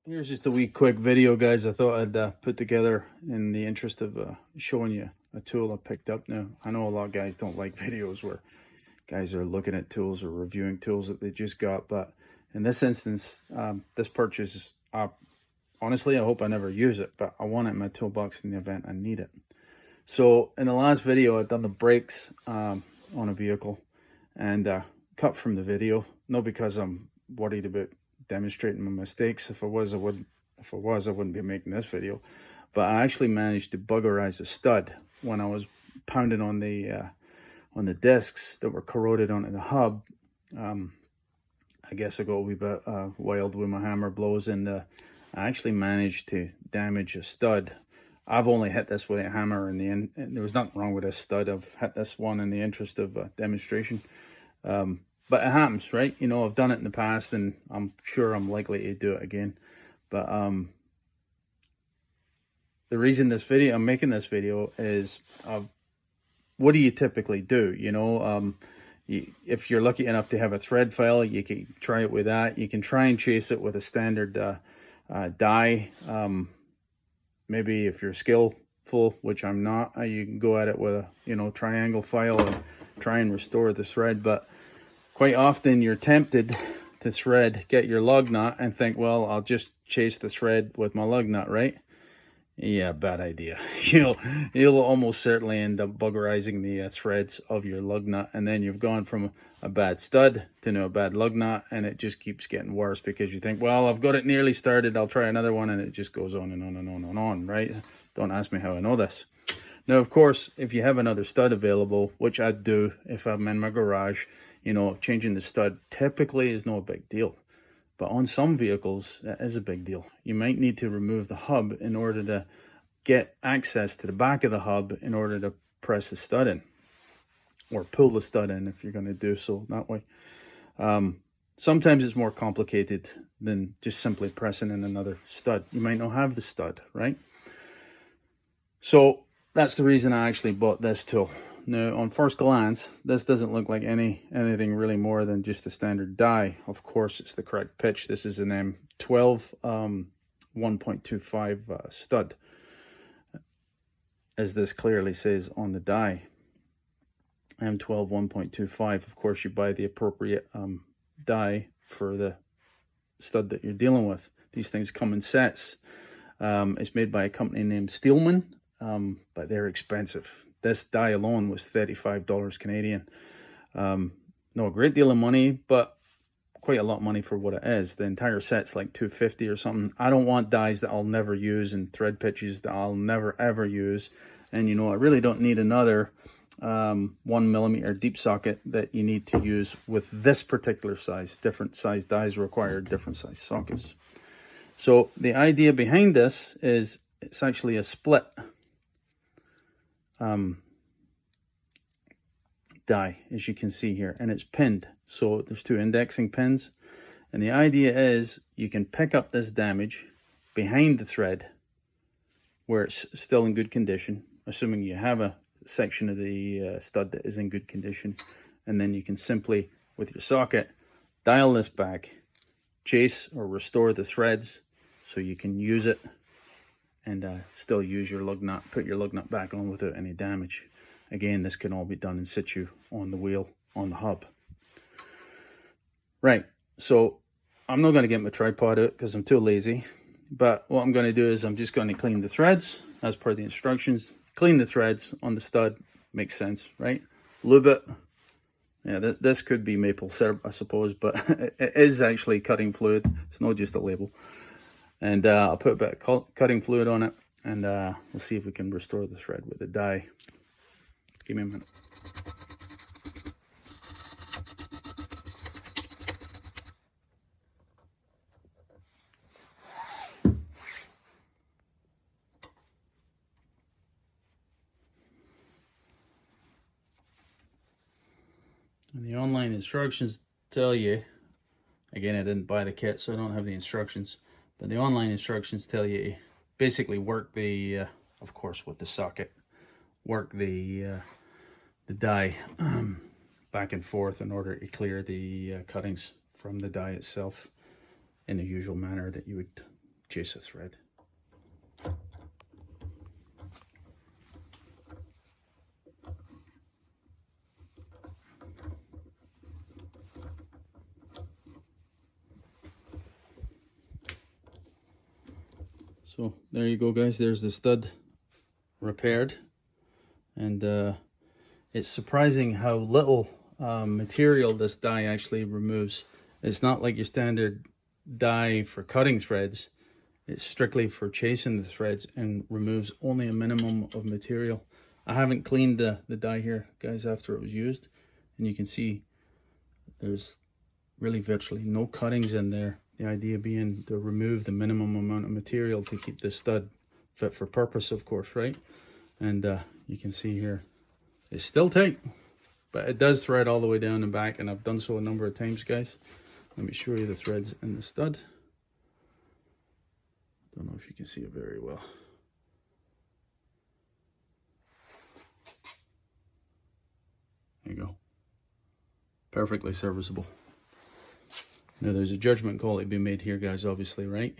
Here's just a wee quick video, guys. I thought I'd put together in the interest of showing you a tool I picked up. Now, I know a lot of guys don't like videos where guys are looking at tools or reviewing tools that they just got, but in this instance, this purchase, honestly, I hope I never use it, but I want it in my toolbox in the event I need it. So in the last video, I've done the brakes on a vehicle and cut from the video, not because I'm worried about demonstrating my mistakes. If I was, I wouldn't be making this video. But I actually managed to buggerize a stud when I was pounding on the discs that were corroded onto the hub. I guess I got a wee bit wild with my hammer blows, and I actually managed to damage a stud. I've only hit this with a hammer in the end, and there was nothing wrong with this stud. I've hit this one in the interest of demonstration. But it happens, right? You know, I've done it in the past, and I'm sure I'm likely to do it again. But the reason I'm making this video is, what do you typically do? You know, if you're lucky enough to have a thread file, you can try it with that. You can try and chase it with a standard die. Maybe if you're skillful, which I'm not, you can go at it with a triangle file and try and restore the thread. But quite often you're tempted to get your lug nut and think, well, I'll just chase the thread with my lug nut, right? Yeah, bad idea. You'll almost certainly end up buggerizing the threads of your lug nut, and then you've gone from a bad stud to a bad lug nut, and it just keeps getting worse because you think, well, I've got it nearly started, I'll try another one, and it just goes on and on and on and on, right? Don't ask me how I know this. Now, of course, if you have another stud available, which I do if I'm in my garage, changing the stud typically is no big deal. But on some vehicles, that is a big deal. You might need to remove the hub in order to get access to the back of the hub in order to press the stud in, or pull the stud in if you're going to do so that way. Sometimes it's more complicated than just simply pressing in another stud. You might not have the stud, right? So that's the reason I actually bought this tool. Now, on first glance, this doesn't look like anything really more than just a standard die. Of course, it's the correct pitch. This is an M12 1.25 stud, as this clearly says on the die. M12 1.25. Of course, you buy the appropriate die for the stud that you're dealing with. These things come in sets. It's made by a company named Steelman, but they're expensive. This die alone was $35 Canadian. Not a great deal of money, but quite a lot of money for what it is. The entire set's like $250 or something. I don't want dies that I'll never use and thread pitches that I'll never ever use. And I really don't need another 1mm deep socket that you need to use with this particular size. Different size dies require different size sockets. So the idea behind this is it's actually a split die, as you can see here, and it's pinned. So there's two indexing pins, and the idea is you can pick up this damage behind the thread where it's still in good condition, assuming you have a section of the stud that is in good condition, and then you can simply, with your socket, dial this back, chase or restore the threads so you can use it and still use your lug nut, put your lug nut back on without any damage. Again, this can all be done in situ on the wheel, on the hub. Right, so I'm not going to get my tripod out because I'm too lazy, but what I'm going to do is I'm just going to clean the threads as per the instructions. Clean the threads on the stud, makes sense, right? Lube it. Yeah, this could be maple syrup, I suppose, but it is actually cutting fluid. It's not just a label. And I'll put a bit of cutting fluid on it, and we'll see if we can restore the thread with the die. Give me a minute. And the online instructions tell you, again, I didn't buy the kit, so I don't have the instructions, but the online instructions tell you to basically work the, of course, with the socket, work the die back and forth in order to clear the cuttings from the die itself in the usual manner that you would chase a thread. So there you go, guys. There's the stud repaired, and it's surprising how little material this die actually removes. It's not like your standard die for cutting threads. It's strictly for chasing the threads and removes only a minimum of material. I haven't cleaned the die here, guys, after it was used, and you can see there's really virtually no cuttings in there. The idea being to remove the minimum amount of material to keep the stud fit for purpose, of course, right? And you can see here, it's still tight, but it does thread all the way down and back, and I've done so a number of times, guys. Let me show you the threads in the stud. Don't know if you can see it very well. There you go. Perfectly serviceable. Now there's a judgment call to be made here, guys, obviously, right?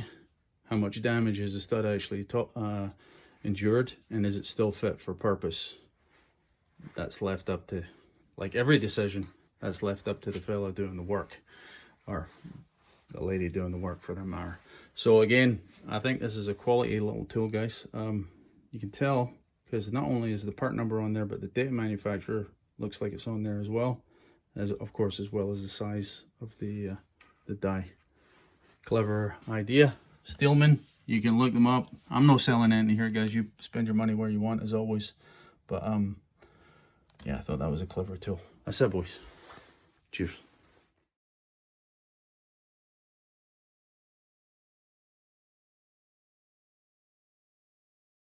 How much damage has the stud actually endured, and is it still fit for purpose? That's left up to, like every decision, that's left up to the fella doing the work, or the lady doing the work for their mower. So again, I think this is a quality little tool, guys. You can tell because not only is the part number on there, but the date of manufacturer looks like it's on there as well, as of course, as well as the size of the die. Clever idea. Steelman, you can look them up. I'm no selling anything here, guys. You spend your money where you want, as always. But yeah, I thought that was a clever tool. I said, boys. Cheers.